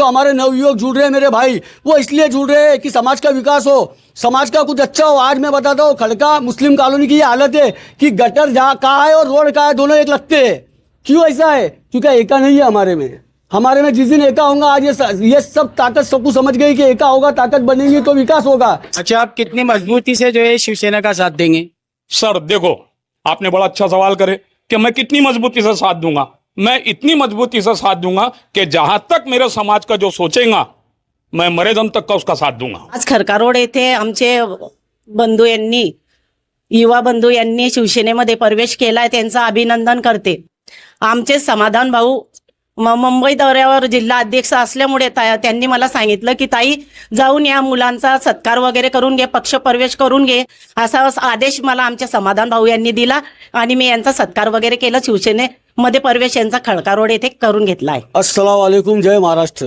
तो हमारे नवयुवक जुड़ रहे हैं मेरे भाई, वो इसलिए जुड़ रहे हैं कि समाज का विकास हो, समाज का कुछ अच्छा हो। आज मैं बताता हूँ, खड़का मुस्लिम कॉलोनी की ये हालत है कि गटर जहाँ कहाँ है और रोड कहाँ है, दोनों एक लगते हैं। क्यों ऐसा है? क्योंकि एका नहीं है हमारे में जिस दिन एका होगा, आज ये सब ताकत सबको समझ गई कि एका होगा, ताकत बनेगी तो विकास होगा। अच्छा, आप कितनी मजबूती से जो है शिवसेना का साथ देंगे? सर देखो, आपने बड़ा अच्छा सवाल करे कि मैं कितनी मजबूती से साथ दूंगा। मैं इतनी मजबूती से साथ दूंगा कि जहां तक मेरे समाज का जो सोचेगा, मैं मरे दम तक का उसका साथ दूंगा। आज खरका रोड येथे आमचे बंधू यांनी, युवा बंधू यांनी शिवसेनेमध्ये प्रवेश केलाय, त्यांचं अभिनंदन करते। आमचे समाधान भाऊ मुंबई दौऱ्यावर जिल्हा अध्यक्ष असल्यामुळे त्यांनी मला सांगितलं की ताई जाऊन या मुलांचा सत्कार वगैरे करून घे, पक्ष प्रवेश करून घे, असा आदेश मला आमच्या समाधान भाऊ यांनी दिला आणि मी यांचा सत्कार वगैरे केला। शिवसेनेमध्ये प्रवेश यांचा खडका रोड येथे करून घेतला आहे। अस्सलाम वालेकुम, जय महाराष्ट्र।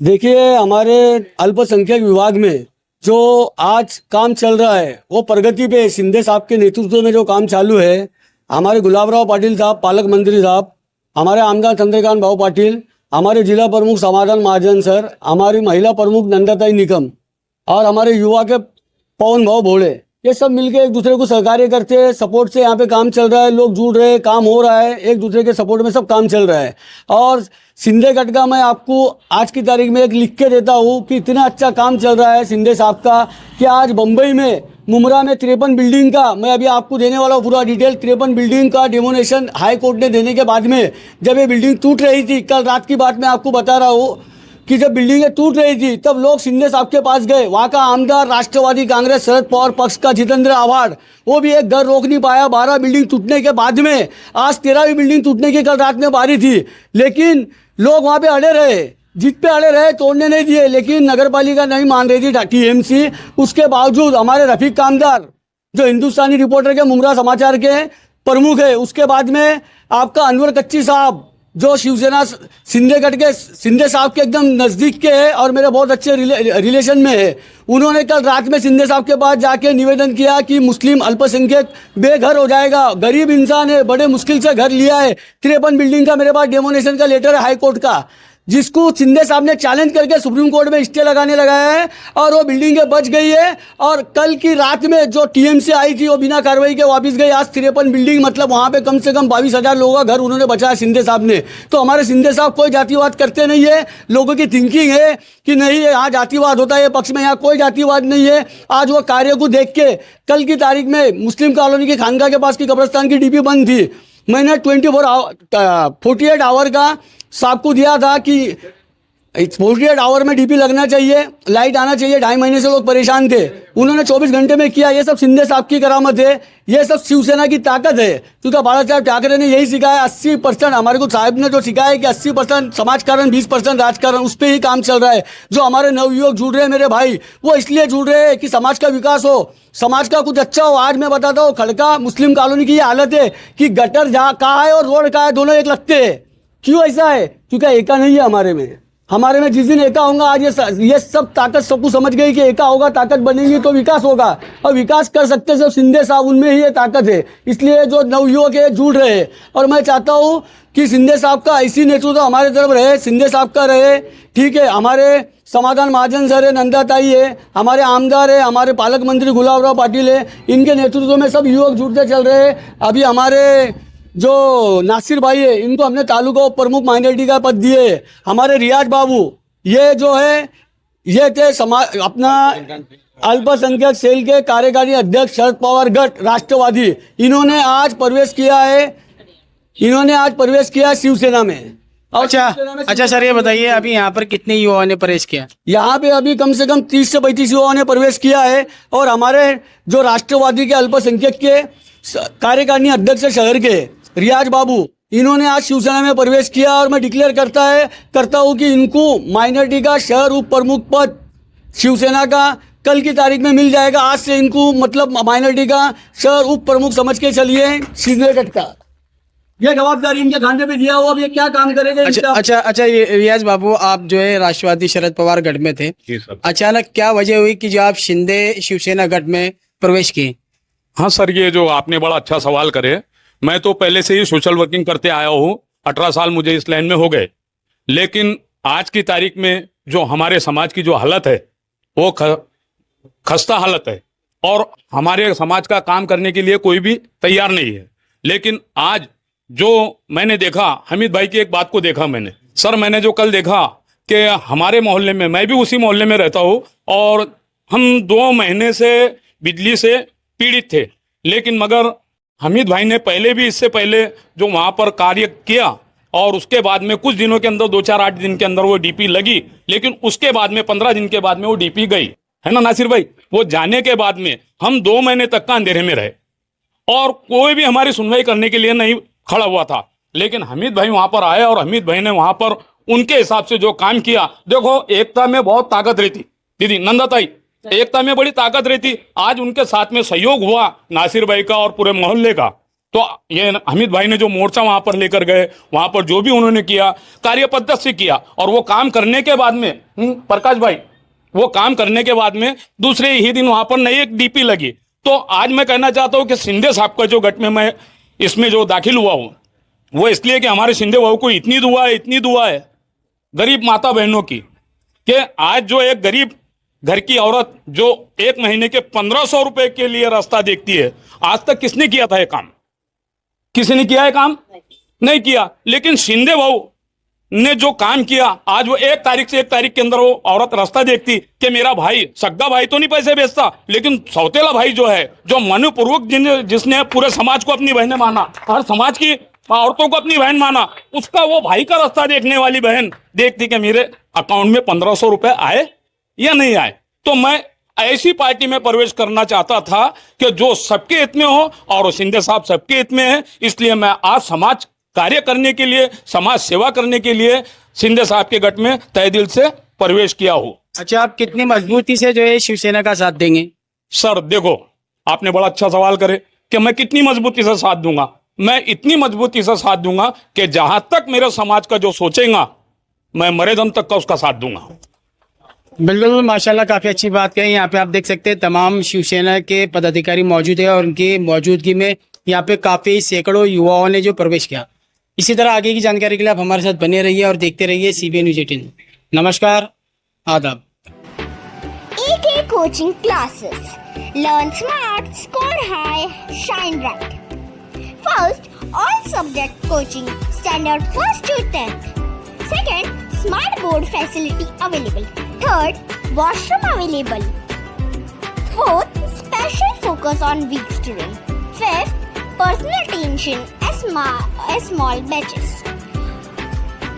देखिए, हमारे अल्पसंख्यक विभाग में जो आज काम चल रहा है वो प्रगति पे, शिंदे साहब के नेतृत्व में जो काम चालू है, हमारे गुलाबराव पाटिल साहब पालक मंत्री साहब, हमारे आमदार चंद्रकांत भाऊ पाटिल, हमारे जिला प्रमुख समाधान महाजन सर, हमारी महिला प्रमुख नंदाताई निकम और हमारे युवा के पवन भाऊ भोले, ये सब मिलके एक दूसरे को सहकार्य करते हैं। सपोर्ट से यहाँ पे काम चल रहा है, लोग जुड़ रहे हैं, काम हो रहा है, एक दूसरे के सपोर्ट में सब काम चल रहा है। और शिंदे गट का मैं आपको आज की तारीख में एक लिख के देता हूँ कि इतना अच्छा काम चल रहा है शिंदे साहब का कि आज बम्बई में मुमरा में 53 बिल्डिंग का, मैं अभी आपको देने वाला हूँ पूरा डिटेल, 53 बिल्डिंग का डेमोनेशन हाई कोर्ट ने देने के बाद में जब ये बिल्डिंग टूट रही थी, कल रात की बात मैं आपको बता रहा हूँ कि जब बिल्डिंगें टूट रही थी तब लोग शिंदे साहब के पास गए। वहाँ का आमदार राष्ट्रवादी कांग्रेस शरद पवार पक्ष का जितेंद्र आव्हाड, वो भी एक घर रोक नहीं पाया। 12 बिल्डिंग टूटने के बाद में आज 13वीं बिल्डिंग टूटने की कल रात में बारी थी, लेकिन लोग वहाँ पे अड़े रहे, जित पे अड़े रहे, तोड़ने नहीं दिए। लेकिन नगर पालिका नहीं मान रही थी, टीएमसी। उसके बावजूद हमारे रफीक कामदार जो हिंदुस्तानी रिपोर्टर के मुमरा समाचार के प्रमुख है, उसके बाद में आपका अनवर कच्ची साहब जो शिवसेना शिंदे गट के शिंदे साहब के एकदम नज़दीक के हैं और मेरे बहुत अच्छे रिलेशन में है, उन्होंने कल रात में शिंदे साहब के पास जाके निवेदन किया कि मुस्लिम अल्पसंख्यक बेघर हो जाएगा, गरीब इंसान है, बड़े मुश्किल से घर लिया है, 53 बिल्डिंग का मेरे पास डेमोनेशन का लेटर है हाई कोर्ट का, जिसको शिंदे साहब ने चैलेंज करके सुप्रीम कोर्ट में स्टे लगाने लगाया है और वो बिल्डिंगें बच गई है। और कल की रात में जो टीएमसी आई थी वो बिना कार्रवाई के वापस गई। आज 53 बिल्डिंग, मतलब वहाँ पे कम से कम 22,000 लोगों का घर उन्होंने बचाया शिंदे साहब ने। तो हमारे शिंदे साहब कोई जातिवाद करते नहीं है। लोगों की थिंकिंग है कि नहीं यहाँ जातिवाद होता है पक्ष में, यहाँ कोई जातिवाद नहीं है। आज वो कार्य को देख के, कल की तारीख में मुस्लिम कॉलोनी की खानका के पास की कब्रस्तान की डीपी बंद थी, मैंने 48 आवर का साहब को दिया था कि 48 आवर में डीपी लगना चाहिए, लाइट आना चाहिए। 2.5 महीने से लोग परेशान थे, उन्होंने 24 घंटे में किया। ये सब शिंदे साहब की करामत है, ये सब शिवसेना की ताकत है। क्योंकि बाला साहब ठाकरे ने यही सिखाया, 80% हमारे को साहब ने जो सिखाया कि 80% समाजकारण, 20% राजकारण, उस पर ही काम चल रहा है। जो हमारे नवयुवक जुड़ रहे हैं मेरे भाई, वो इसलिए जुड़ रहे हैं कि समाज का विकास हो, समाज का कुछ अच्छा हो। आज मैं बताता हूँ, खड़का मुस्लिम कॉलोनी की ये हालत है कि गटर जहाँ कहाँ है और रोड कहाँ है, दोनों एक लगते हैं। क्यों ऐसा है? क्योंकि एका नहीं है हमारे में जिस दिन एका होगा, आज ये सब ताकत सबको समझ गई कि एका होगा, ताकत बनेगी तो विकास होगा, और विकास कर सकते सब शिंदे साहब, उनमें ही ये ताकत है। इसलिए जो नवयुवक है जुड़ रहे हैं, और मैं चाहता हूँ कि शिंदे साहब का ऐसी नेतृत्व हमारे तरफ रहे, शिंदे साहब का रहे, ठीक है। हमारे समाधान महाजन सर है, नंदाताई है, हमारे आमदार है, हमारे पालक मंत्री गुलाबराव पाटिल है, इनके नेतृत्व में सब युवक जुड़ते चल रहे हैं। अभी हमारे जो नासिर भाई है, इनको हमने तालुका प्रमुख माइनॉरिटी का पद दिए। हमारे रियाज बाबू, ये जो है ये थे अपना अल्पसंख्यक सेल के कार्यकारी अध्यक्ष शरद पवार गट राष्ट्रवादी, इन्होंने आज प्रवेश किया शिवसेना में। अच्छा सर, ये बताइए अभी यहाँ पर कितने युवाओं ने प्रवेश किया? यहाँ पे अभी कम से कम 30 से 35 युवाओं ने प्रवेश किया है। और हमारे जो राष्ट्रवादी के अल्पसंख्यक के कार्यकारिणी अध्यक्ष शहर के रियाज बाबू, इन्होंने आज शिवसेना में प्रवेश किया। और मैं डिक्लेयर करता हूँ कि इनको माइनॉरिटी का शहर उप प्रमुख पद शिवसेना का कल की तारीख में मिल जाएगा। आज से इनको मतलब माइनॉरिटी का शहर उप प्रमुख समझ के चलिए। शिंदे गट का ये जवाबदारी इनके खाने पे दिया हुआ, अब ये क्या काम करेंगे? अच्छा, ये रियाज बाबू, आप जो है राष्ट्रवादी शरद पवार गठ में थे, अचानक क्या वजह हुई कि जो आप शिंदे शिवसेना गठ में प्रवेश किए? हाँ सर, ये जो आपने बड़ा अच्छा सवाल करे, मैं तो पहले से ही सोशल वर्किंग करते आया हूँ, 18 साल मुझे इस लाइन में हो गए। लेकिन आज की तारीख में जो हमारे समाज की जो हालत है वो खस्ता हालत है और हमारे समाज का काम करने के लिए कोई भी तैयार नहीं है। लेकिन आज जो मैंने देखा, हमीद भाई की एक बात को देखा मैंने, सर मैंने जो कल देखा कि हमारे मोहल्ले में, मैं भी उसी मोहल्ले में रहता हूँ और हम 2 महीने से बिजली से पीड़ित थे, लेकिन मगर हमीद भाई ने पहले भी, इससे पहले जो वहाँ पर कार्य किया और उसके बाद में कुछ दिनों के अंदर 2-4-8 दिन के अंदर वो डीपी लगी, लेकिन उसके बाद में 15 दिन के बाद में वो डीपी गई, है ना नासिर भाई। वो जाने के बाद में हम 2 महीने तक का अंधेरे में रहे और कोई भी हमारी सुनवाई करने के लिए नहीं खड़ा हुआ था। लेकिन हमीद भाई वहां पर आए और हमीद भाई ने वहां पर उनके हिसाब से जो काम किया, देखो एकता में बहुत ताकत रहती दीदी नंदाताई, एकता में बड़ी ताकत रहती। आज उनके साथ में सहयोग हुआ नासिर भाई का और पूरे मोहल्ले का। तो ये हमीद भाई ने जो मोर्चा वहां पर लेकर गए, वहां पर जो भी उन्होंने किया कार्य पद्धति से किया और वो काम करने के बाद में प्रकाश भाई, वो काम करने के बाद में दूसरे ही दिन वहां पर नई एक डीपी लगी। तो आज मैं कहना चाहता हूं कि शिंदे साहब का जो गट में मैं इसमें जो दाखिल हुआ हूं वो इसलिए कि हमारे शिंदे बाबू को इतनी दुआ है गरीब माता बहनों की, कि आज जो एक गरीब घर की औरत जो 1 महीने के 1500 रुपए के लिए रास्ता देखती है, आज तक किसने किया था ये काम? किसी ने किया है काम? नहीं किया। लेकिन शिंदे बाबू ने जो काम किया, आज वो 1 तारीख से 1 तारीख के अंदर वो औरत रास्ता देखती कि मेरा भाई, सगा भाई तो नहीं पैसे बेचता, लेकिन सौतेला भाई जो है, जो मनपूर्वक जिसने पूरे समाज को अपनी बहनें माना, हर समाज की औरतों को अपनी बहन माना, उसका वो भाई का रास्ता देखने वाली बहन देखती कि मेरे अकाउंट में 1500 रुपए आए या नहीं आए। तो मैं ऐसी पार्टी में प्रवेश करना चाहता था कि जो सबके हित में हो और शिंदे साहब सबके हित में है। इसलिए मैं आज समाज कार्य करने के लिए, समाज सेवा करने के लिए शिंदे साहब के गट में तहे दिल से प्रवेश किया हूँ। अच्छा, आप कितनी मजबूती से जो है शिवसेना का साथ देंगे? सर देखो, आपने बड़ा अच्छा सवाल करे कि मैं कितनी मजबूती से साथ दूंगा। मैं इतनी मजबूती से साथ दूंगा कि जहां तक मेरे समाज का जो सोचेगा, मैं मरे दम तक का उसका साथ दूंगा। बिल्कुल, माशाल्लाह, काफी अच्छी बात कही। यहाँ पे आप देख सकते हैं तमाम शिवसेना के पदाधिकारी मौजूद है और उनकी मौजूदगी में यहाँ पे काफी सैकड़ों युवाओं ने जो प्रवेश किया। इसी तरह आगे की जानकारी के लिए आप हमारे साथ बने रहिए और देखते रहिए CBN News 18। नमस्कार, आदाब। AK Coaching Classes. Learn smart, score high, shine bright. First, all subject coaching, standard 1st to 10th. Second, smart board facility available. Third, washroom available. Fourth, special focus on weak student. Fifth, personal attention as small batches.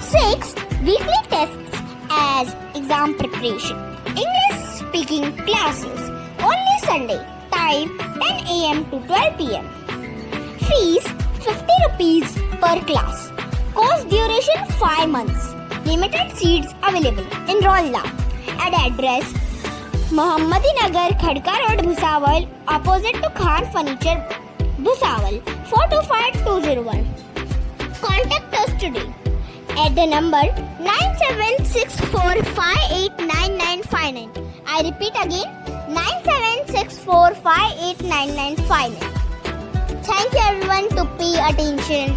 Sixth, weekly tests as exam preparation. English speaking classes only Sunday. Time 10 AM to 12 PM. Fees 50 rupees per class. Course duration 5 months. Limited seats available. Enroll now. At address Mohammadi Nagar, Khadka Road, Bhusawal, opposite to Khan Furniture, Bhusawal, 425201. Contact us today at the number 9764589959. I repeat again, 9764589959. Thank you everyone to pay attention.